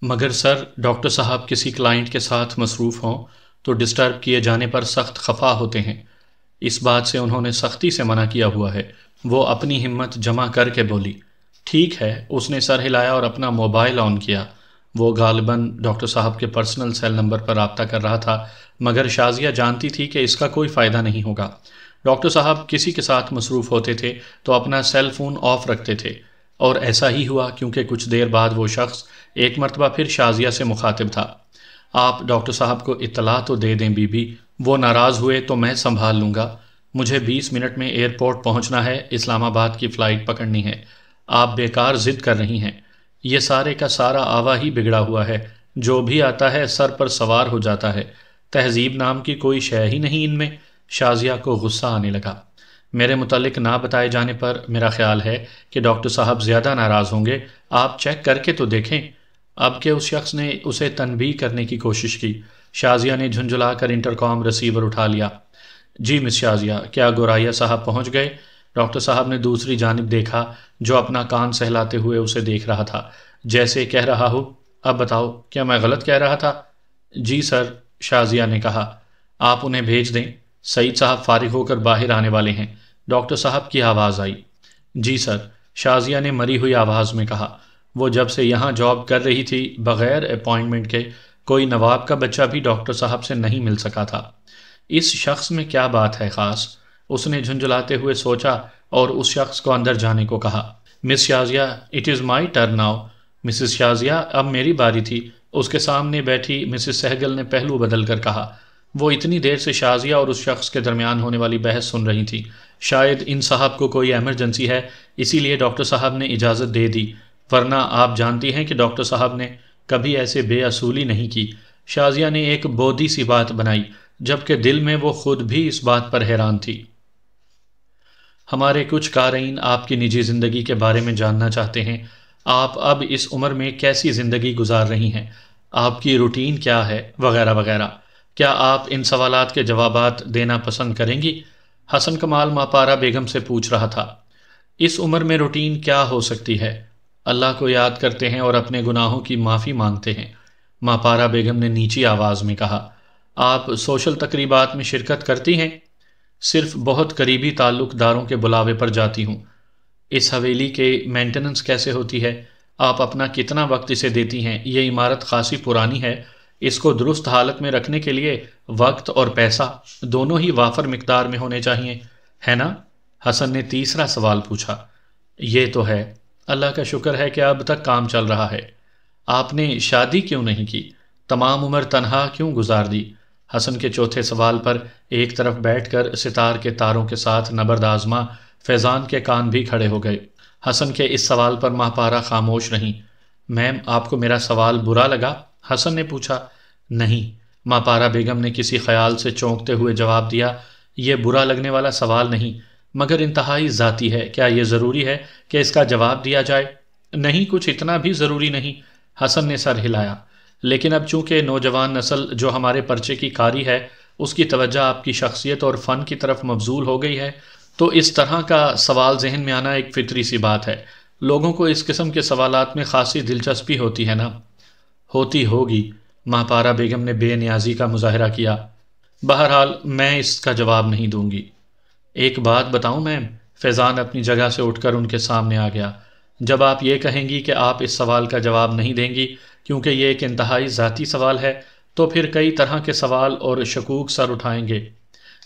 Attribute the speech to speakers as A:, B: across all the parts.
A: مگر سر، ڈاکٹر صاحب کسی کلائنٹ کے ساتھ مصروف ہوں تو ڈسٹرب کیے جانے پر سخت خفا ہوتے ہیں۔ اس بات سے انہوں نے سختی سے منع کیا ہوا ہے۔ وہ اپنی ہمت جمع کر کے بولی۔ ٹھیک ہے، اس نے سر ہلایا اور اپنا موبائل آن کیا۔ وہ غالباً ڈاکٹر صاحب کے پرسنل سیل نمبر پر رابطہ کر رہا تھا، مگر شازیہ جانتی تھی کہ اس کا کوئی فائدہ نہیں ہوگا۔ ڈاکٹر صاحب کسی کے ساتھ مصروف ہوتے تھے تو اپنا سیل فون آف رکھتے تھے، اور ایسا ہی ہوا کیونکہ کچھ دیر بعد وہ شخص ایک مرتبہ پھر شازیہ سے مخاطب تھا۔ آپ ڈاکٹر صاحب کو اطلاع تو دے دیں بی بی، وہ ناراض ہوئے تو میں سنبھال لوں گا۔ مجھے 20 منٹ میں ایئرپورٹ پہنچنا ہے، اسلام آباد کی فلائٹ پکڑنی ہے۔ آپ بیکار ضد کر رہی ہیں۔ یہ سارے کا سارا آوا ہی بگڑا ہوا ہے، جو بھی آتا ہے سر پر سوار ہو جاتا ہے۔ تہذیب نام کی کوئی شے ہی نہیں ان میں۔ شازیہ کو غصہ آنے لگا۔ میرے متعلق نہ بتائے جانے پر میرا خیال ہے کہ ڈاکٹر صاحب زیادہ ناراض ہوں گے۔ آپ چیک کر کے تو دیکھیں۔ اب کہ اس شخص نے اسے تنبیہ کرنے کی کوشش کی، شازیہ نے جھنجھلا کر انٹرکام ریسیور اٹھا لیا۔ جی مس شازیہ، کیا گوریا صاحب پہنچ گئے؟ ڈاکٹر صاحب نے دوسری جانب دیکھا، جو اپنا کان سہلاتے ہوئے اسے دیکھ رہا تھا، جیسے کہہ رہا ہو اب بتاؤ کیا میں غلط کہہ رہا تھا؟ جی سر، شازیہ نے کہا۔ آپ انہیں بھیج دیں، سعید صاحب فارغ ہو کر باہر آنے والے ہیں۔ ڈاکٹر صاحب کی آواز آئی۔ جی سر، شازیہ نے مری ہوئی آواز میں کہا۔ وہ جب سے یہاں جاب کر رہی تھی، بغیر اپائنٹمنٹ کے کوئی نواب کا بچہ بھی ڈاکٹر صاحب سے نہیں مل سکا تھا۔ اس شخص میں کیا بات ہے خاص؟ اس نے جھنجھلاتے ہوئے سوچا اور اس شخص کو اندر جانے کو کہا۔ Miss Shazia, it is my turn now. Mrs Shazia, اب میری باری تھی، اس کے سامنے بیٹھی مسز سہگل نے پہلو بدل کر کہا۔ وہ اتنی دیر سے شازیہ اور اس شخص کے درمیان ہونے والی بحث سن رہی تھی۔ شاید ان صاحب کو کوئی ایمرجنسی ہے، اسی لیے ڈاکٹر صاحب نے اجازت دے دی، ورنہ آپ جانتی ہیں کہ ڈاکٹر صاحب نے کبھی ایسے بے اصولی نہیں کی۔ شازیہ نے ایک بودی سی بات بنائی، جبکہ دل میں وہ خود بھی اس بات پر حیران تھی۔ ہمارے کچھ قارئین آپ کی نجی زندگی کے بارے میں جاننا چاہتے ہیں۔ آپ اب اس عمر میں کیسی زندگی گزار رہی ہیں؟ آپ کی روٹین کیا ہے؟ وغیرہ وغیرہ۔ کیا آپ ان سوالات کے جوابات دینا پسند کریں گی؟ حسن کمال ماپارہ بیگم سے پوچھ رہا تھا۔ اس عمر میں روٹین کیا ہو سکتی ہے؟ اللہ کو یاد کرتے ہیں اور اپنے گناہوں کی معافی مانگتے ہیں، ماپارہ بیگم نے نیچی آواز میں کہا۔ آپ سوشل تقریبات میں شرکت کرتی ہیں؟ صرف بہت قریبی تعلق داروں کے بلاوے پر جاتی ہوں۔ اس حویلی کے مینٹیننس کیسے ہوتی ہے؟ آپ اپنا کتنا وقت اسے دیتی ہیں؟ یہ عمارت خاصی پرانی ہے، اس کو درست حالت میں رکھنے کے لیے وقت اور پیسہ دونوں ہی وافر مقدار میں ہونے چاہیے، ہے نا؟ حسن نے تیسرا سوال پوچھا۔ یہ تو ہے، اللہ کا شکر ہے کہ اب تک کام چل رہا ہے۔ آپ نے شادی کیوں نہیں کی؟ تمام عمر تنہا کیوں گزار دی؟ حسن کے چوتھے سوال پر ایک طرف بیٹھ کر ستار کے تاروں کے ساتھ نبرد آزما فیضان کے کان بھی کھڑے ہو گئے۔ حسن کے اس سوال پر ماپارہ خاموش رہیں۔ میم، آپ کو میرا سوال برا لگا؟ حسن نے پوچھا۔ نہیں، ماپارہ بیگم نے کسی خیال سے چونکتے ہوئے جواب دیا۔ یہ برا لگنے والا سوال نہیں، مگر انتہائی ذاتی ہے۔ کیا یہ ضروری ہے کہ اس کا جواب دیا جائے؟ نہیں، کچھ اتنا بھی ضروری نہیں، حسن نے سر ہلایا۔ لیکن اب چونکہ نوجوان نسل جو ہمارے پرچے کی قاری ہے، اس کی توجہ آپ کی شخصیت اور فن کی طرف مبذول ہو گئی ہے، تو اس طرح کا سوال ذہن میں آنا ایک فطری سی بات ہے۔ لوگوں کو اس قسم کے سوالات میں خاصی دلچسپی ہوتی ہے نا؟ ہوتی ہوگی، ماپارہ بیگم نے بے نیازی کا مظاہرہ کیا۔ بہرحال میں اس کا جواب نہیں دوں گی۔ ایک بات بتاؤں میم؟ فیضان اپنی جگہ سے اٹھ کر ان کے سامنے آ گیا۔ جب آپ یہ کہیں گی کہ آپ اس سوال کا جواب نہیں دیں گی کیونکہ یہ ایک انتہائی ذاتی سوال ہے، تو پھر کئی طرح کے سوال اور شکوک سر اٹھائیں گے۔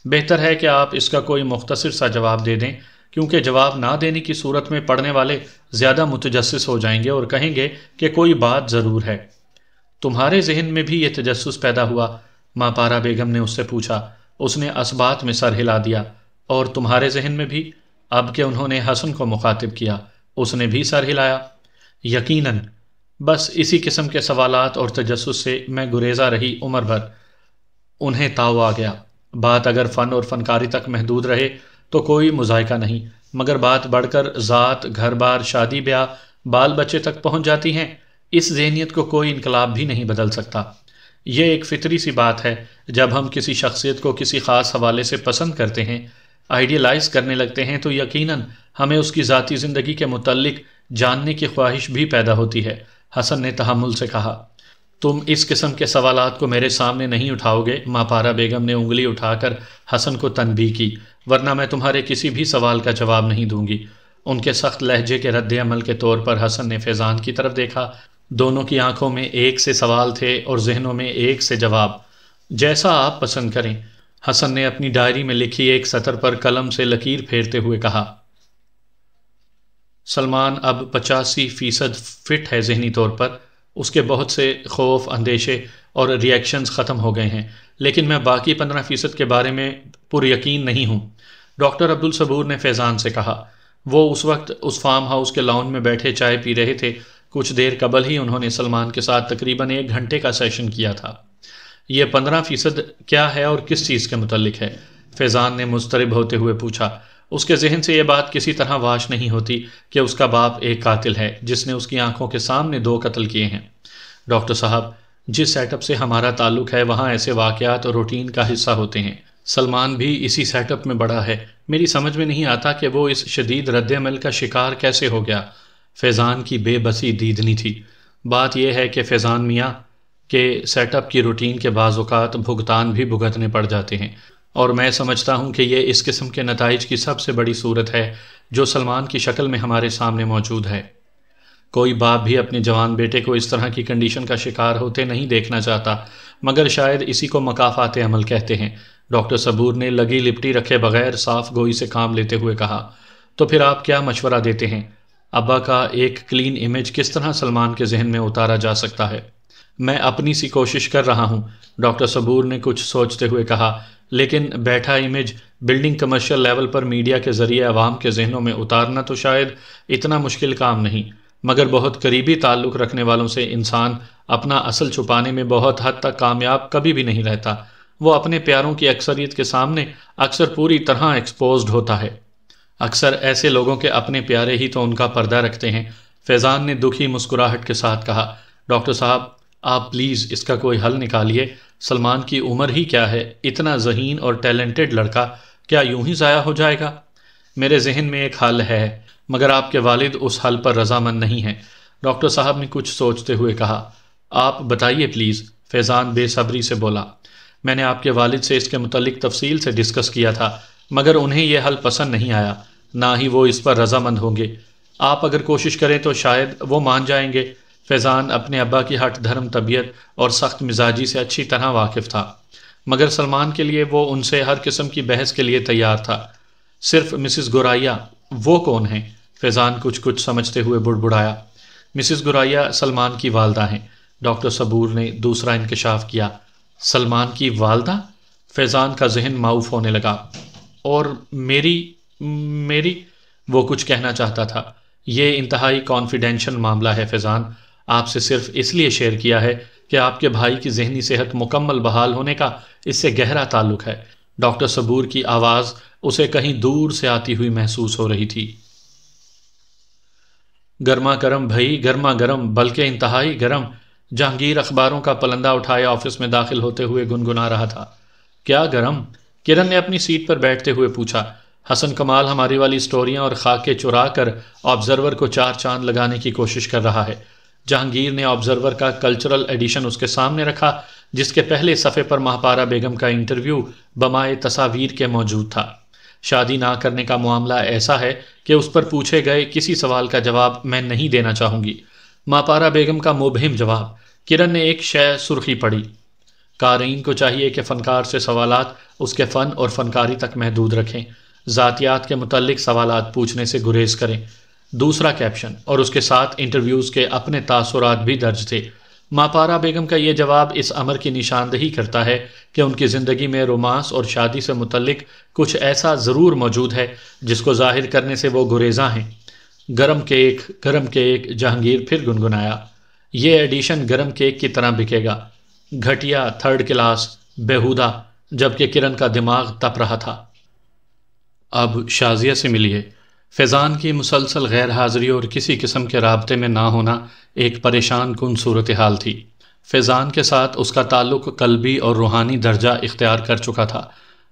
A: بہتر ہے کہ آپ اس کا کوئی مختصر سا جواب دے دیں، کیونکہ جواب نہ دینے کی صورت میں پڑھنے والے زیادہ متجسس ہو جائیں گے اور کہیں گے کہ کوئی بات ضرور ہے۔ تمہارے ذہن میں بھی یہ تجسس پیدا ہوا؟ ماپارہ بیگم نے اس سے پوچھا۔ اس نے اثبات میں سر ہلا دیا۔ اور تمہارے ذہن میں بھی؟ اب کہ انہوں نے حسن کو مخاطب کیا، اس نے بھی سر ہلایا۔ یقیناً، بس اسی قسم کے سوالات اور تجسس سے میں گریزہ رہی عمر بھر۔ انہیں تاؤ آ گیا۔ بات اگر فن اور فنکاری تک محدود رہے تو کوئی مذائقہ نہیں، مگر بات بڑھ کر ذات، گھر بار، شادی بیاہ، بال بچے تک پہنچ جاتی ہیں، اس ذہنیت کو کوئی انقلاب بھی نہیں بدل سکتا۔ یہ ایک فطری سی بات ہے، جب ہم کسی شخصیت کو کسی خاص حوالے سے پسند کرتے ہیں، آئیڈیلائز کرنے لگتے ہیں، تو یقیناً ہمیں اس کی ذاتی زندگی کے متعلق جاننے کی خواہش بھی پیدا ہوتی ہے۔ حسن نے تحمل سے کہا۔ تم اس قسم کے سوالات کو میرے سامنے نہیں اٹھاؤ گے؟ ماپارا بیگم نے انگلی اٹھا کر حسن کو تنبیہ کی، ورنہ میں تمہارے کسی بھی سوال کا جواب نہیں دوں گی۔ ان کے سخت لہجے کے رد عمل کے طور پر حسن نے فیضان کی طرف دیکھا۔ دونوں کی آنکھوں میں ایک سے سوال تھے اور ذہنوں میں ایک سے جواب۔ جیسا آپ پسند کریں۔ حسن نے اپنی ڈائری میں لکھی ایک سطر پر قلم سے لکیر پھیرتے ہوئے کہا، سلمان اب 85% فٹ ہے ذہنی طور پر، اس کے بہت سے خوف، اندیشے اور ریئیکشنز ختم ہو گئے ہیں، لیکن میں باقی 15% کے بارے میں پر یقین نہیں ہوں۔ ڈاکٹر عبدالصبور نے فیضان سے کہا۔ وہ اس وقت اس فارم ہاؤس کے لاؤن میں بیٹھے چائے پی رہے تھے۔ کچھ دیر قبل ہی انہوں نے سلمان کے ساتھ تقریباً 1 گھنٹے کا سیشن کیا تھا۔ یہ 15% کیا ہے اور کس چیز کے متعلق ہے؟ فیضان نے مضطرب ہوتے ہوئے پوچھا۔ اس کے ذہن سے یہ بات کسی طرح واش نہیں ہوتی کہ اس کا باپ ایک قاتل ہے جس نے اس کی آنکھوں کے سامنے 2 قتل کیے ہیں۔ ڈاکٹر صاحب، جس سیٹ اپ سے ہمارا تعلق ہے وہاں ایسے واقعات روٹین کا حصہ ہوتے ہیں۔ سلمان بھی اسی سیٹ اپ میں بڑا ہے۔ میری سمجھ میں نہیں آتا کہ وہ اس شدید رد عمل کا شکار کیسے ہو گیا۔ فیضان کی بے بسی دیدنی تھی۔ بات یہ ہے کہ فیضان میاں کے سیٹ اپ کی روٹین کے بعض اوقات بھگتان بھی بھگتنے پڑ جاتے ہیں، اور میں سمجھتا ہوں کہ یہ اس قسم کے نتائج کی سب سے بڑی صورت ہے جو سلمان کی شکل میں ہمارے سامنے موجود ہے۔ کوئی باپ بھی اپنے جوان بیٹے کو اس طرح کی کنڈیشن کا شکار ہوتے نہیں دیکھنا چاہتا، مگر شاید اسی کو مکافات عمل کہتے ہیں۔ ڈاکٹر صبور نے لگی لپٹی رکھے بغیر صاف گوئی سے کام لیتے ہوئے کہا۔ تو پھر آپ کیا مشورہ دیتے ہیں؟ ابا کا ایک کلین امیج کس طرح سلمان کے ذہن میں اتارا جا سکتا ہے؟ میں اپنی سی کوشش کر رہا ہوں، ڈاکٹر صبور نے کچھ سوچتے ہوئے کہا، لیکن بیٹھا امیج بلڈنگ کمرشل لیول پر میڈیا کے ذریعے عوام کے ذہنوں میں اتارنا تو شاید اتنا مشکل کام نہیں، مگر بہت قریبی تعلق رکھنے والوں سے انسان اپنا اصل چھپانے میں بہت حد تک کامیاب کبھی بھی نہیں رہتا۔ وہ اپنے پیاروں کی اکثریت کے سامنے اکثر پوری طرح ایکسپوزڈ ہوتا ہے۔ اکثر ایسے لوگوں کے اپنے پیارے ہی تو ان کا پردہ رکھتے ہیں۔ فیضان نے دکھی مسکراہٹ کے ساتھ کہا، ڈاکٹر صاحب آپ پلیز اس کا کوئی حل نکالیے۔ سلمان کی عمر ہی کیا ہے؟ اتنا ذہین اور ٹیلنٹڈ لڑکا کیا یوں ہی ضائع ہو جائے گا؟ میرے ذہن میں ایک حل ہے، مگر آپ کے والد اس حل پر رضامند نہیں ہیں۔ ڈاکٹر صاحب نے کچھ سوچتے ہوئے کہا، آپ بتائیے پلیز۔ فیضان بے صبری سے بولا، میں نے آپ کے والد سے اس کے متعلق تفصیل سے ڈسکس کیا تھا، مگر انہیں یہ حل پسند نہیں آیا، نہ ہی وہ اس پر رضامند ہوں گے۔ آپ اگر کوشش کریں تو شاید وہ مان جائیں گے۔ فیضان اپنے ابا کی ہٹ دھرم طبیعت اور سخت مزاجی سے اچھی طرح واقف تھا، مگر سلمان کے لیے وہ ان سے ہر قسم کی بحث کے لیے تیار تھا۔ صرف مسز گوریا، وہ کون ہیں؟ فیضان کچھ سمجھتے ہوئے بڑبڑایا۔ مسز گوریا سلمان کی والدہ ہیں۔ ڈاکٹر صبور نے دوسرا انکشاف کیا۔ سلمان کی والدہ؟ فیضان کا ذہن معوف ہونے لگا۔ اور میری وہ کچھ کہنا چاہتا تھا۔ یہ انتہائی کانفیڈینشل معاملہ ہے فیضان، آپ سے صرف اس لیے شیئر کیا ہے کہ آپ کے بھائی کی ذہنی صحت مکمل بحال ہونے کا اس سے گہرا تعلق ہے۔ ڈاکٹر صبور کی آواز اسے کہیں دور سے آتی ہوئی محسوس ہو رہی تھی۔ گرما گرم بھائی، گرما گرم، بلکہ انتہائی گرم۔ جہانگیر اخباروں کا پلندہ اٹھائے آفس میں داخل ہوتے ہوئے گنگنا رہا تھا۔ کیا گرم؟ کرن نے اپنی سیٹ پر بیٹھتے ہوئے پوچھا۔ حسن کمال ہماری والی سٹوریاں اور خاکے چرا کر آبزرور کو 4 چاند لگانے کی کوشش کر رہا ہے۔ جہانگیر نے آبزرور کا کلچرل ایڈیشن اس کے سامنے رکھا، جس کے پہلے صفحے پر مہاپارا بیگم کا انٹرویو بمائے تصاویر کے موجود تھا۔ شادی نہ کرنے کا معاملہ ایسا ہے کہ اس پر پوچھے گئے کسی سوال کا جواب میں نہیں دینا چاہوں گی۔ مہاپارا بیگم کا مبہم جواب۔ کرن نے ایک شے سرخی پڑی۔ قارئین کو چاہیے کہ فنکار سے سوالات اس کے فن اور فنکاری تک محدود رکھیں، ذاتیات کے متعلق سوالات پوچھنے سے گریز کریں۔ دوسرا کیپشن اور اس کے ساتھ انٹرویوز کے اپنے تاثرات بھی درج تھے۔ ماپارا بیگم کا یہ جواب اس امر کی نشاندہی کرتا ہے کہ ان کی زندگی میں رومانس اور شادی سے متعلق کچھ ایسا ضرور موجود ہے جس کو ظاہر کرنے سے وہ گریزاں ہیں۔ گرم کیک، گرم کیک، جہانگیر پھر گنگنایا۔ یہ ایڈیشن گرم کیک کی طرح بکے گا، گھٹیا، 3rd کلاس، بیہودہ، جبکہ کرن کا دماغ تپ رہا تھا۔ اب شازیہ سے ملیے۔ فیضان کی مسلسل غیر حاضری اور کسی قسم کے رابطے میں نہ ہونا ایک پریشان کن صورتحال تھی۔ فیضان کے ساتھ اس کا تعلق قلبی اور روحانی درجہ اختیار کر چکا تھا۔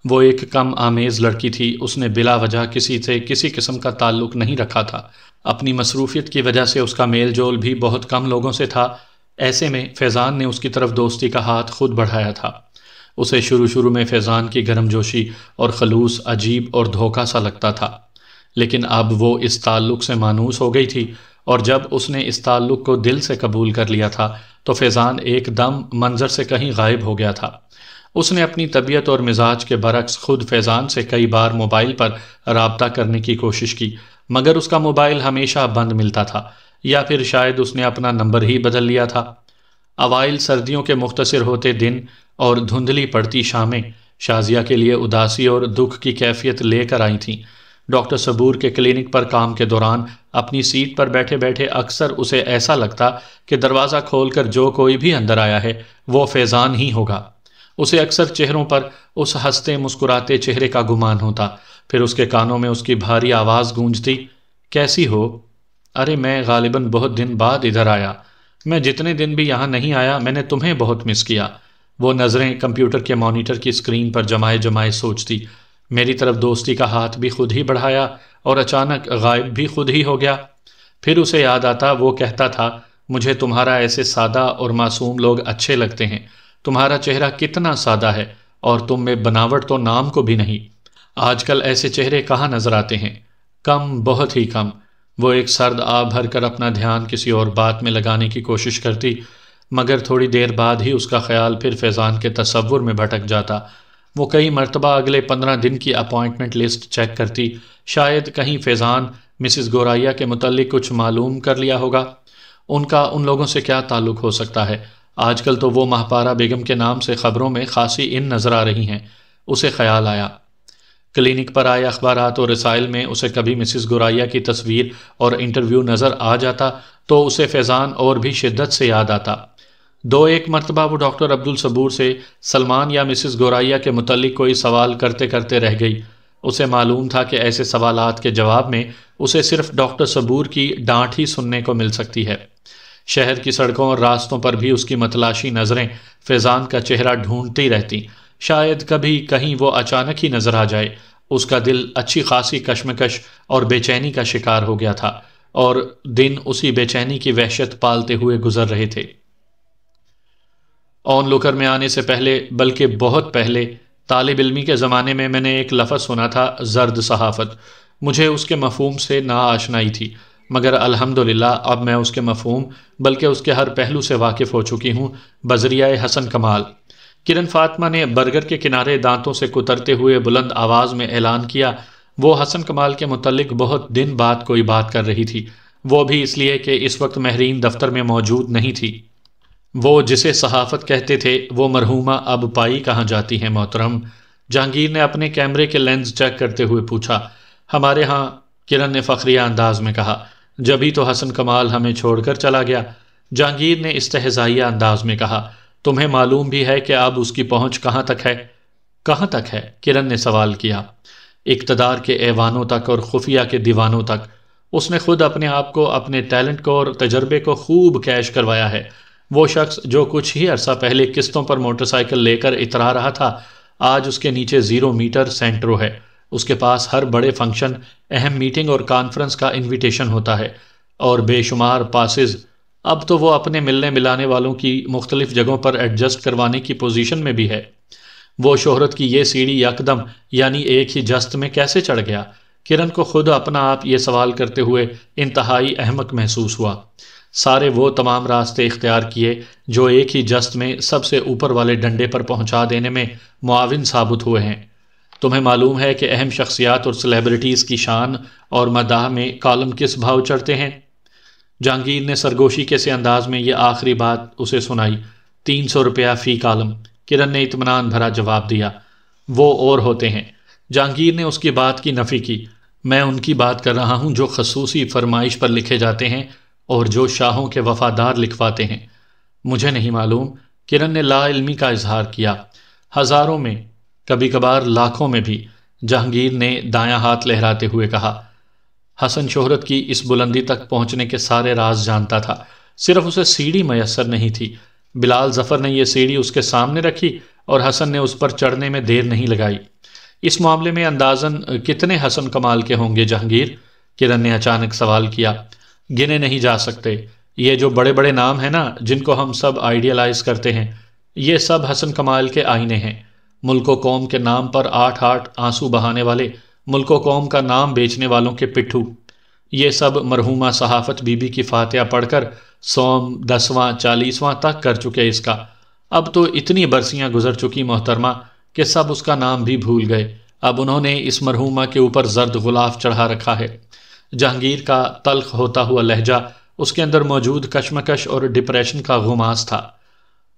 A: وہ ایک کم آمیز لڑکی تھی، اس نے بلا وجہ کسی سے کسی قسم کا تعلق نہیں رکھا تھا، اپنی مصروفیت کی وجہ سے اس کا میل جول بھی بہت کم لوگوں سے تھا۔ ایسے میں فیضان نے اس کی طرف دوستی کا ہاتھ خود بڑھایا تھا۔ اسے شروع میں فیضان کی گرم جوشی اور خلوص عجیب اور دھوکہ سا لگتا تھا، لیکن اب وہ اس تعلق سے مانوس ہو گئی تھی، اور جب اس نے اس تعلق کو دل سے قبول کر لیا تھا تو فیضان ایک دم منظر سے کہیں غائب ہو گیا تھا۔ اس نے اپنی طبیعت اور مزاج کے برعکس خود فیضان سے کئی بار موبائل پر رابطہ کرنے کی کوشش کی، مگر اس کا موبائل ہمیشہ بند ملتا تھا، یا پھر شاید اس نے اپنا نمبر ہی بدل لیا تھا۔ اوائل سردیوں کے مختصر ہوتے دن اور دھندلی پڑتی شامیں شازیہ کے لیے اداسی اور دکھ کی کیفیت لے کر آئی تھیں۔ ڈاکٹر صبور کے کلینک پر کام کے دوران اپنی سیٹ پر بیٹھے بیٹھے اکثر اسے ایسا لگتا کہ دروازہ کھول کر جو کوئی بھی اندر آیا ہے وہ فیضان ہی ہوگا۔ اسے اکثر چہروں پر اس ہنستے مسکراتے چہرے کا گمان ہوتا، پھر اس کے کانوں میں اس کی بھاری آواز گونجتی، کیسی ہو؟ ارے میں غالباً بہت دن بعد ادھر آیا، میں جتنے دن بھی یہاں نہیں آیا میں نے تمہیں بہت مس کیا۔ وہ نظریں کمپیوٹر کے مانیٹر کی اسکرین پر جمائے جمائے سوچتی، میری طرف دوستی کا ہاتھ بھی خود ہی بڑھایا اور اچانک غائب بھی خود ہی ہو گیا۔ پھر اسے یاد آتا وہ کہتا تھا، مجھے تمہارا ایسے سادہ اور معصوم لوگ اچھے لگتے ہیں، تمہارا چہرہ کتنا سادہ ہے اور تم میں بناوٹ تو نام کو بھی نہیں۔ آج کل ایسے چہرے کہاں نظر آتے ہیں؟ کم، بہت ہی کم۔ وہ ایک سرد آب بھر کر اپنا دھیان کسی اور بات میں لگانے کی کوشش کرتی، مگر تھوڑی دیر بعد ہی اس کا خیال پھر فیضان کے تصور میں بھٹک جاتا۔ وہ کئی مرتبہ اگلے 15 دن کی اپائنٹمنٹ لسٹ چیک کرتی، شاید کہیں فیضان مسز گوریا کے متعلق کچھ معلوم کر لیا ہوگا۔ ان کا ان لوگوں سے کیا تعلق ہو سکتا ہے؟ آج کل تو وہ ماہپارہ بیگم کے نام سے خبروں میں خاصی ان نظر آ رہی ہیں۔ اسے خیال آیا، کلینک پر آئے اخبارات اور رسائل میں اسے کبھی مسز گوریا کی تصویر اور انٹرویو نظر آ جاتا تو اسے فیضان اور بھی شدت سے یاد آتا۔ دو ایک مرتبہ وہ ڈاکٹر عبدالصبور سے سلمان یا مسز گوریا کے متعلق کوئی سوال کرتے کرتے رہ گئی۔ اسے معلوم تھا کہ ایسے سوالات کے جواب میں اسے صرف ڈاکٹر صبور کی ڈانٹ ہی سننے کو مل سکتی ہے۔ شہر کی سڑکوں اور راستوں پر بھی اس کی متلاشی نظریں فیضان کا چہرہ ڈھونڈتی رہتی، شاید کبھی کہیں وہ اچانک ہی نظر آ جائے۔ اس کا دل اچھی خاصی کشمکش اور بے چینی کا شکار ہو گیا تھا، اور دن اسی بے چینی کی وحشت پالتے ہوئے گزر رہے تھے۔ آن لوکر میں آنے سے پہلے، بلکہ بہت پہلے، طالب علمی کے زمانے میں نے ایک لفظ سنا تھا، زرد صحافت۔ مجھے اس کے مفہوم سے ناآشنائی تھی، مگر الحمدللہ اب میں اس کے مفہوم بلکہ اس کے ہر پہلو سے واقف ہو چکی ہوں بذریعہ حسن کمال۔ کرن فاطمہ نے برگر کے کنارے دانتوں سے کترتے ہوئے بلند آواز میں اعلان کیا، وہ حسن کمال کے متعلق بہت دن بعد کوئی بات کر رہی تھی، وہ بھی اس لیے کہ اس وقت مہرین دفتر میں موجود نہیں تھی۔ وہ جسے صحافت کہتے تھے وہ مرحومہ اب پائی کہاں جاتی ہیں محترم؟ جہانگیر نے اپنے کیمرے کے لینز چیک کرتے ہوئے پوچھا۔ ہمارے ہاں، کرن نے فخریہ انداز میں کہا، جبھی تو حسن کمال ہمیں چھوڑ کر چلا گیا۔ جہانگیر نے استہزائیہ انداز میں کہا، تمہیں معلوم بھی ہے کہ اب اس کی پہنچ کہاں تک ہے؟ کہاں تک ہے؟ کرن نے سوال کیا۔ اقتدار کے ایوانوں تک اور خفیہ کے دیوانوں تک۔ اس نے خود اپنے آپ کو، اپنے ٹیلنٹ کو اور تجربے کو خوب کیش کروایا ہے۔ وہ شخص جو کچھ ہی عرصہ پہلے قسطوں پر موٹر سائیکل لے کر اترا رہا تھا، آج اس کے نیچے 0 میٹر سینٹرو ہے۔ اس کے پاس ہر بڑے فنکشن، اہم میٹنگ اور کانفرنس کا انویٹیشن ہوتا ہے، اور بے شمار پاسز۔ اب تو وہ اپنے ملنے ملانے والوں کی مختلف جگہوں پر ایڈجسٹ کروانے کی پوزیشن میں بھی ہے۔ وہ شہرت کی یہ سیڑھی یکدم یعنی ایک ہی جست میں کیسے چڑھ گیا؟ کرن کو خود اپنا آپ یہ سوال کرتے ہوئے انتہائی احمق محسوس ہوا۔ سارے وہ تمام راستے اختیار کیے جو ایک ہی جست میں سب سے اوپر والے ڈنڈے پر پہنچا دینے میں معاون ثابت ہوئے ہیں۔ تمہیں معلوم ہے کہ اہم شخصیات اور سیلیبریٹیز کی شان اور مداح میں کالم کس بھاؤ چڑھتے ہیں؟ جہانگیر نے سرگوشی کے سے انداز میں یہ آخری بات اسے سنائی۔ 300 روپیہ فی کالم، کرن نے اطمینان بھرا جواب دیا۔ وہ اور ہوتے ہیں، جہانگیر نے اس کی بات کی نفی کی۔ میں ان کی بات کر رہا ہوں جو خصوصی فرمائش پر لکھے جاتے ہیں اور جو شاہوں کے وفادار لکھواتے ہیں۔ مجھے نہیں معلوم، کرن نے لا علمی کا اظہار کیا۔ ہزاروں میں، کبھی کبھار لاکھوں میں بھی، جہانگیر نے دایاں ہاتھ لہراتے ہوئے کہا۔ حسن شہرت کی اس بلندی تک پہنچنے کے سارے راز جانتا تھا، صرف اسے سیڑھی میسر نہیں تھی۔ بلال ظفر نے یہ سیڑھی اس کے سامنے رکھی اور حسن نے اس پر چڑھنے میں دیر نہیں لگائی۔ اس معاملے میں اندازاً کتنے حسن کمال کے ہوں گے جہانگیر؟ کرن نے اچانک سوال کیا۔ گنے نہیں جا سکتے۔ یہ جو بڑے بڑے نام ہیں نا جن کو ہم سب آئیڈیلائز کرتے ہیں، یہ سب حسن کمال کے آئینے ہیں۔ ملک و قوم کے نام پر آٹھ آٹھ آنسو بہانے والے، ملک و قوم کا نام بیچنے والوں کے پٹھو، یہ سب مرحومہ صحافت بی بی کی فاتحہ پڑھ کر 100واں 10واں 40واں تک کر چکے اس کا۔ اب تو اتنی برسیاں گزر چکی محترمہ کہ سب اس کا نام بھی بھول گئے۔ اب انہوں نے اس مرحومہ کے اوپر زرد غلاف چڑھا رکھا ہے۔ جہانگیر کا تلخ ہوتا ہوا لہجہ، اس کے اندر موجود کشمکش اور ڈپریشن کا غماس تھا۔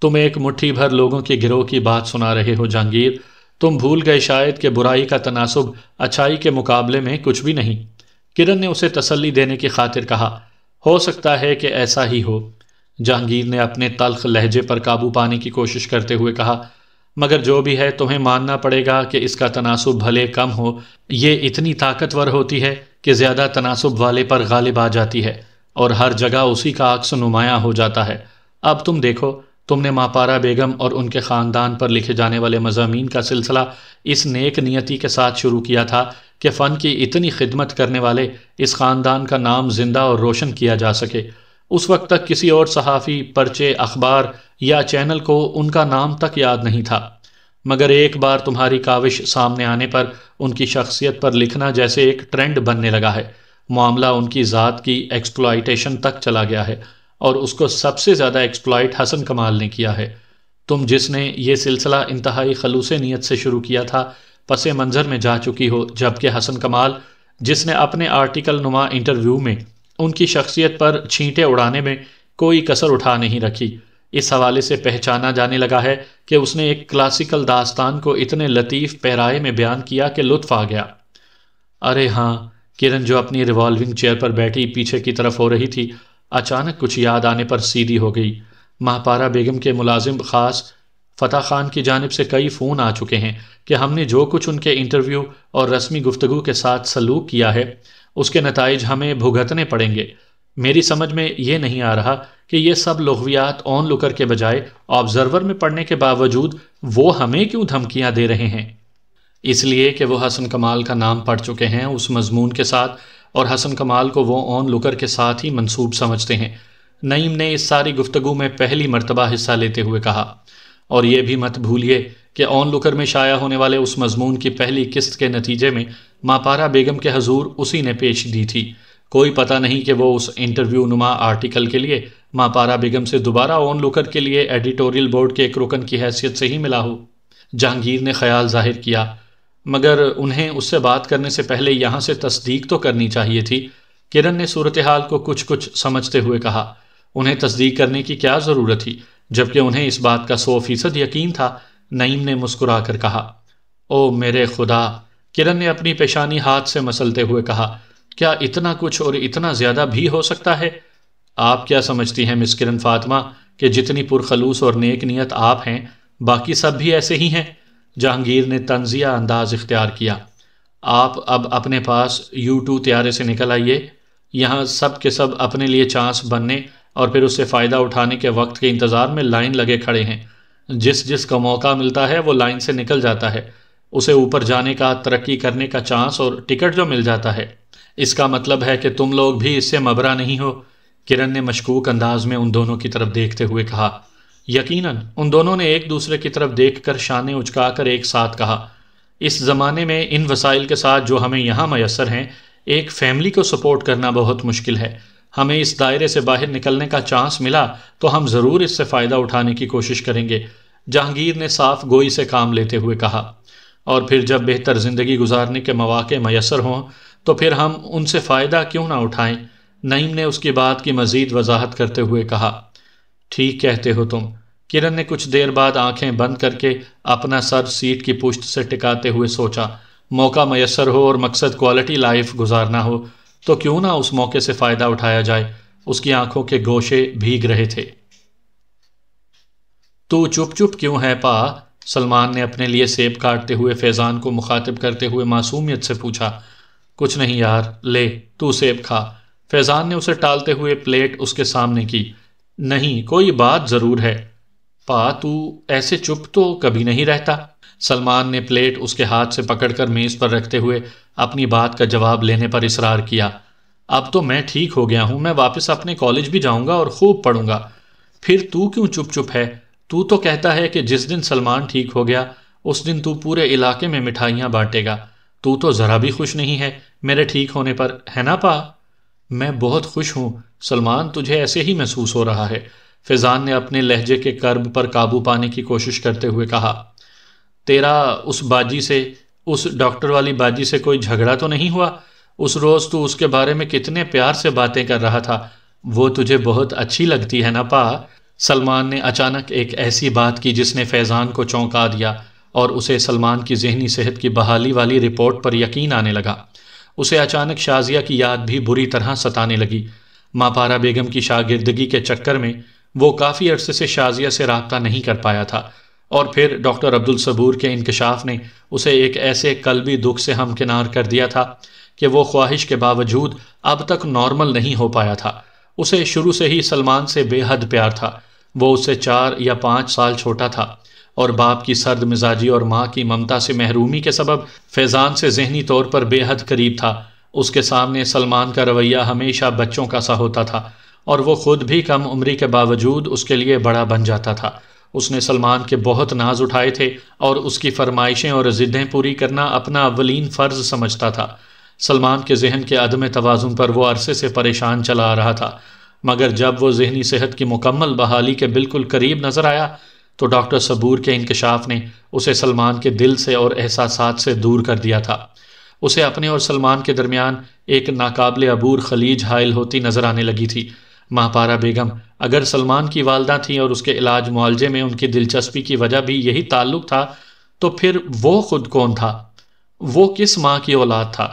A: تم ایک مٹھی بھر لوگوں کے گروہ کی بات سنا رہے ہو جہانگیر۔ تم بھول گئے شاید کہ برائی کا تناسب اچھائی کے مقابلے میں کچھ بھی نہیں۔ کرن نے اسے تسلی دینے کی خاطر کہا، ہو سکتا ہے کہ ایسا ہی ہو۔ جہانگیر نے اپنے تلخ لہجے پر قابو پانے کی کوشش کرتے ہوئے کہا، مگر جو بھی ہے تمہیں ماننا پڑے گا کہ اس کا تناسب بھلے کم ہو، یہ اتنی طاقتور ہوتی ہے کہ زیادہ تناسب والے پر غالب آ جاتی ہے اور ہر جگہ اسی کا عکس نمایاں ہو جاتا ہے۔ اب تم دیکھو، تم نے ماپارا بیگم اور ان کے خاندان پر لکھے جانے والے مضامین کا سلسلہ اس نیک نیتی کے ساتھ شروع کیا تھا کہ فن کی اتنی خدمت کرنے والے اس خاندان کا نام زندہ اور روشن کیا جا سکے۔ اس وقت تک کسی اور صحافی، پرچے، اخبار یا چینل کو ان کا نام تک یاد نہیں تھا، مگر ایک بار تمہاری کاوش سامنے آنے پر ان کی شخصیت پر لکھنا جیسے ایک ٹرینڈ بننے لگا ہے۔ معاملہ ان کی ذات کی ایکسپلائٹیشن تک چلا گیا ہے، اور اس کو سب سے زیادہ ایکسپلائٹ حسن کمال نے کیا ہے۔ تم جس نے یہ سلسلہ انتہائی خلوص نیت سے شروع کیا تھا، پس منظر میں جا چکی ہو، جبکہ حسن کمال جس نے اپنے آرٹیکل نما انٹرویو میں ان کی شخصیت پر چھینٹے اڑانے میں کوئی کسر اٹھا نہیں رکھی، اس حوالے سے پہچانا جانے لگا ہے کہ اس نے ایک کلاسیکل داستان کو اتنے لطیف پیرائے میں بیان کیا کہ لطف آ گیا۔ ارے ہاں، کرن جو اپنی ریوالونگ چیئر پر بیٹھی پیچھے کی طرف ہو رہی تھی، اچانک کچھ یاد آنے پر سیدھی ہو گئی۔ ماپارا بیگم کے ملازم خاص فتح خان کی جانب سے کئی فون آ چکے ہیں کہ ہم نے جو کچھ ان کے انٹرویو اور رسمی گفتگو کے ساتھ سلوک کیا ہے، اس کے نتائج ہمیں بھگتنے پڑیں گے۔ میری سمجھ میں یہ نہیں آ رہا کہ یہ سب لغویات آن لوکر کے بجائے آبزرور میں پڑھنے کے باوجود وہ ہمیں کیوں دھمکیاں دے رہے ہیں؟ اس لیے کہ وہ حسن کمال کا نام پڑھ چکے ہیں اس مضمون کے ساتھ، اور حسن کمال کو وہ آن لوکر کے ساتھ ہی منسوب سمجھتے ہیں۔ نعیم نے اس ساری گفتگو میں پہلی مرتبہ حصہ لیتے ہوئے کہا، اور یہ بھی مت بھولیے کہ آن لوکر میں شائع ہونے والے اس مضمون کی پہلی قسط کے نتیجے میں ماپارا بیگم کے حضور اسی نے پیش دی تھی۔ کوئی پتہ نہیں کہ وہ اس انٹرویو نما آرٹیکل کے لیے ماپارا بیگم سے دوبارہ آن لوکر کے لیے ایڈیٹوریل بورڈ کے ایک رکن کی حیثیت سے ہی ملا ہو۔ جہانگیر نے خیال ظاہر کیا، مگر انہیں اس سے بات کرنے سے پہلے یہاں سے تصدیق تو کرنی چاہیے تھی۔ کرن نے صورتحال کو کچھ سمجھتے ہوئے کہا، انہیں تصدیق کرنے کی کیا ضرورت تھی جبکہ انہیں اس بات کا 100% یقین تھا؟ نعیم نے مسکرا کر کہا، او میرے خدا! کرن نے اپنی پیشانی ہاتھ سے مسلتے ہوئے کہا، کیا اتنا کچھ اور اتنا زیادہ بھی ہو سکتا ہے؟ آپ کیا سمجھتی ہیں مس کرن فاطمہ کہ جتنی پرخلوص اور نیک نیت آپ ہیں، باقی سب بھی ایسے ہی ہیں؟ جہانگیر نے طنزیہ انداز اختیار کیا، آپ اب اپنے پاس U2 طیارے سے نکل آئیے۔ یہاں سب کے سب اپنے لیے چانس بننے اور پھر اس سے فائدہ اٹھانے کے وقت کے انتظار میں لائن لگے کھڑے ہیں۔ جس کا موقع ملتا ہے وہ لائن سے نکل جاتا ہے، اسے اوپر جانے کا، ترقی کرنے کا چانس اور ٹکٹ جو مل جاتا ہے۔ اس کا مطلب ہے کہ تم لوگ بھی اس سے مبرا نہیں ہو؟ کرن نے مشکوک انداز میں ان دونوں کی طرف دیکھتے ہوئے کہا۔ یقیناً ان دونوں نے ایک دوسرے کی طرف دیکھ کر شانے اچکا کر ایک ساتھ کہا، اس زمانے میں ان وسائل کے ساتھ جو ہمیں یہاں میسر ہیں، ایک فیملی کو سپورٹ کرنا بہت مشکل ہے۔ ہمیں اس دائرے سے باہر نکلنے کا چانس ملا تو ہم ضرور اس سے فائدہ اٹھانے کی کوشش کریں گے، جہانگیر نے صاف گوئی سے کام لیتے ہوئے کہا، اور پھر جب بہتر زندگی گزارنے کے مواقع میسر ہوں تو پھر ہم ان سے فائدہ کیوں نہ اٹھائیں؟ نعیم نے اس کی بات کی مزید وضاحت کرتے ہوئے کہا، ٹھیک کہتے ہو تم۔ کرن نے کچھ دیر بعد آنکھیں بند کر کے اپنا سر سیٹ کی پشت سے ٹکاتے ہوئے سوچا، موقع میسر ہو اور مقصد کوالٹی لائف گزارنا ہو تو کیوں نہ اس موقع سے فائدہ اٹھایا جائے۔ اس کی آنکھوں کے گوشے بھیگ رہے تھے۔ تو چپ چپ کیوں ہے پا؟ سلمان نے اپنے لیے سیب کاٹتے ہوئے فیضان کو مخاطب کرتے ہوئے معصومیت سے پوچھا۔ کچھ نہیں یار، لے تو سیب کھا۔ فیضان نے اسے ٹالتے ہوئے پلیٹ اس کے سامنے کی۔ نہیں، کوئی بات ضرور ہے پا، تو ایسے چپ تو کبھی نہیں رہتا۔ سلمان نے پلیٹ اس کے ہاتھ سے پکڑ کر میز پر رکھتے ہوئے اپنی بات کا جواب لینے پر اصرار کیا۔ اب تو میں ٹھیک ہو گیا ہوں، میں واپس اپنے کالج بھی جاؤں گا اور خوب پڑھوں گا۔ پھر تو کیوں چپ چپ ہے؟ تو تو کہتا ہے کہ جس دن سلمان ٹھیک ہو گیا اس دن تو پورے علاقے میں مٹھائیاں بانٹے گا۔ تو ذرا بھی خوش نہیں ہے میرے ٹھیک ہونے پر، ہے نا پا؟ میں بہت خوش ہوں سلمان، تجھے ایسے ہی محسوس ہو رہا ہے۔ فیضان نے اپنے لہجے کے کرب پر قابو پانے کی کوشش کرتے ہوئے کہا۔ تیرا اس باجی سے، اس ڈاکٹر والی باجی سے کوئی جھگڑا تو نہیں ہوا؟ اس روز تو اس کے بارے میں کتنے پیار سے باتیں کر رہا تھا، وہ تجھے بہت اچھی لگتی ہے نا پا؟ سلمان نے اچانک ایک ایسی بات کی جس نے فیضان کو چونکا دیا اور اسے سلمان کی ذہنی صحت کی بحالی والی رپورٹ پر یقین آنے لگا۔ اسے اچانک شازیہ کی یاد بھی بری طرح ستانے لگی۔ ماپارہ بیگم کی شاگردگی کے چکر میں وہ کافی عرصے سے شازیہ سے رابطہ نہیں کر پایا تھا، اور پھر ڈاکٹر عبدالصبور کے انکشاف نے اسے ایک ایسے قلبی دکھ سے ہمکنار کر دیا تھا کہ وہ خواہش کے باوجود اب تک نارمل نہیں ہو پایا تھا۔ اسے شروع سے ہی سلمان سے بے حد پیار تھا۔ وہ اس سے 4 یا 5 سال چھوٹا تھا، اور باپ کی سرد مزاجی اور ماں کی ممتا سے محرومی کے سبب فیضان سے ذہنی طور پر بے حد قریب تھا۔ اس کے سامنے سلمان کا رویہ ہمیشہ بچوں کا سا ہوتا تھا، اور وہ خود بھی کم عمری کے باوجود اس کے لیے بڑا بن جاتا تھا۔ اس نے سلمان کے بہت ناز اٹھائے تھے اور اس کی فرمائشیں اور ضدیں پوری کرنا اپنا اولین فرض سمجھتا تھا۔ سلمان کے ذہن کے عدم توازن پر وہ عرصے سے پریشان چلا آ رہا تھا، مگر جب وہ ذہنی صحت کی مکمل بحالی کے بالکل قریب نظر آیا تو ڈاکٹر صبور کے انکشاف نے اسے سلمان کے دل سے اور احساسات سے دور کر دیا تھا۔ اسے اپنے اور سلمان کے درمیان ایک ناقابل عبور خلیج حائل ہوتی نظر آنے لگی تھی۔ ماپارہ بیگم اگر سلمان کی والدہ تھیں اور اس کے علاج معالجے میں ان کی دلچسپی کی وجہ بھی یہی تعلق تھا، تو پھر وہ خود کون تھا؟ وہ کس ماں کی اولاد تھا؟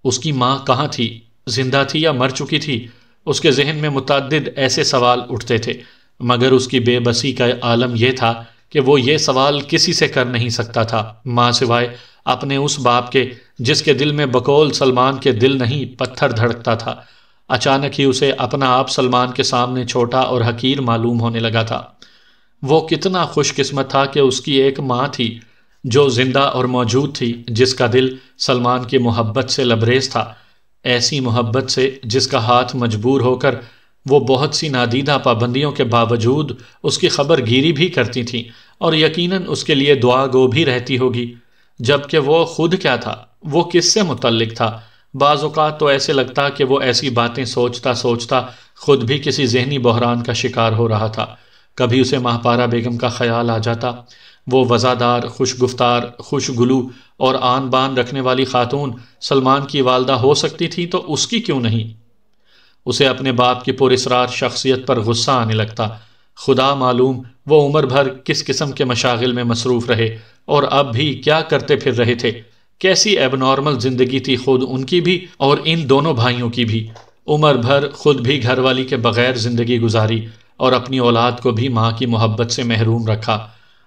A: اس کی ماں کہاں تھی؟ زندہ تھی یا مر چکی تھی؟ اس کے ذہن میں متعدد ایسے سوال اٹھتے تھے، مگر اس کی بے بسی کا عالم یہ تھا کہ وہ یہ سوال کسی سے کر نہیں سکتا تھا، ماں سوائے اپنے اس باپ کے جس کے دل میں بقول سلمان کے دل نہیں پتھر دھڑکتا تھا۔ اچانک ہی اسے اپنا آپ سلمان کے سامنے چھوٹا اور حقیر معلوم ہونے لگا تھا۔ وہ کتنا خوش قسمت تھا کہ اس کی ایک ماں تھی جو زندہ اور موجود تھی، جس کا دل سلمان کی محبت سے لبریز تھا، ایسی محبت سے جس کا ہاتھ مجبور ہو کر وہ بہت سی نادیدہ پابندیوں کے باوجود اس کی خبر گیری بھی کرتی تھیں، اور یقیناً اس کے لیے دعا گو بھی رہتی ہوگی۔ جبکہ وہ خود کیا تھا؟ وہ کس سے متعلق تھا؟ بعض اوقات تو ایسے لگتا کہ وہ ایسی باتیں سوچتا سوچتا خود بھی کسی ذہنی بحران کا شکار ہو رہا تھا۔ کبھی اسے ماپارہ بیگم کا خیال آ جاتا۔ وہ وزادار، خوش گفتار، خوش گلو اور آن بان رکھنے والی خاتون سلمان کی والدہ ہو سکتی تھی تو اس کی کیوں نہیں؟ اسے اپنے باپ کی پراسرار شخصیت پر غصہ آنے لگتا۔ خدا معلوم وہ عمر بھر کس قسم کے مشاغل میں مصروف رہے اور اب بھی کیا کرتے پھر رہے تھے۔ کیسی ایب نارمل زندگی تھی خود ان کی بھی اور ان دونوں بھائیوں کی بھی۔ عمر بھر خود بھی گھر والی کے بغیر زندگی گزاری اور اپنی اولاد کو بھی ماں کی محبت سے محروم رکھا۔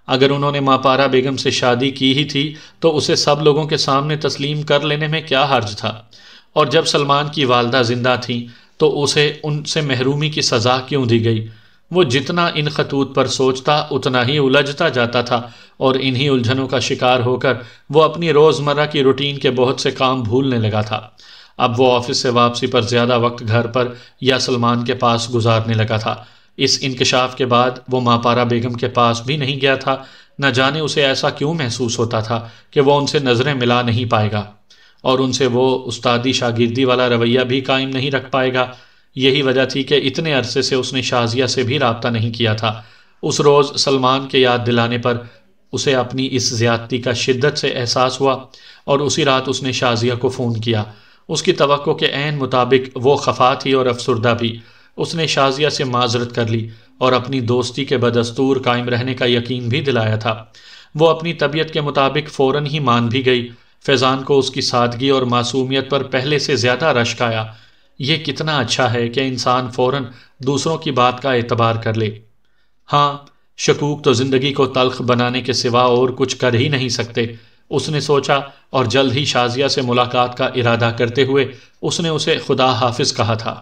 A: اگر انہوں نے ماپارہ بیگم سے شادی کی ہی تھی تو اسے سب لوگوں کے سامنے تسلیم کر لینے میں کیا حرج تھا، اور جب سلمان کی والدہ زندہ تھیں تو اسے ان سے محرومی کی سزا کیوں دی گئی؟ وہ جتنا ان خطوط پر سوچتا اتنا ہی الجھتا جاتا تھا، اور انہی الجھنوں کا شکار ہو کر وہ اپنی روزمرہ کی روٹین کے بہت سے کام بھولنے لگا تھا۔ اب وہ آفس سے واپسی پر زیادہ وقت گھر پر یا سلمان کے پاس گزارنے لگا تھا۔ اس انکشاف کے بعد وہ ماپارہ بیگم کے پاس بھی نہیں گیا تھا۔ نہ جانے اسے ایسا کیوں محسوس ہوتا تھا کہ وہ ان سے نظریں ملا نہیں پائے گا اور ان سے وہ استادی شاگردی والا رویہ بھی قائم نہیں رکھ پائے گا۔ یہی وجہ تھی کہ اتنے عرصے سے اس نے شازیہ سے بھی رابطہ نہیں کیا تھا۔ اس روز سلمان کے یاد دلانے پر اسے اپنی اس زیادتی کا شدت سے احساس ہوا، اور اسی رات اس نے شازیہ کو فون کیا۔ اس کی توقع کے عین مطابق وہ خفا تھی اور افسردہ بھی۔ اس نے شازیہ سے معذرت کر لی اور اپنی دوستی کے بدستور قائم رہنے کا یقین بھی دلایا تھا۔ وہ اپنی طبیعت کے مطابق فوراً ہی مان بھی گئی۔ فیضان کو اس کی سادگی اور معصومیت پر پہلے سے زیادہ رشک آیا۔ یہ کتنا اچھا ہے کہ انسان فوراً دوسروں کی بات کا اعتبار کر لے۔ ہاں، شکوک تو زندگی کو تلخ بنانے کے سوا اور کچھ کر ہی نہیں سکتے، اس نے سوچا، اور جلد ہی شازیہ سے ملاقات کا ارادہ کرتے ہوئے اس نے اسے خدا حافظ کہا تھا۔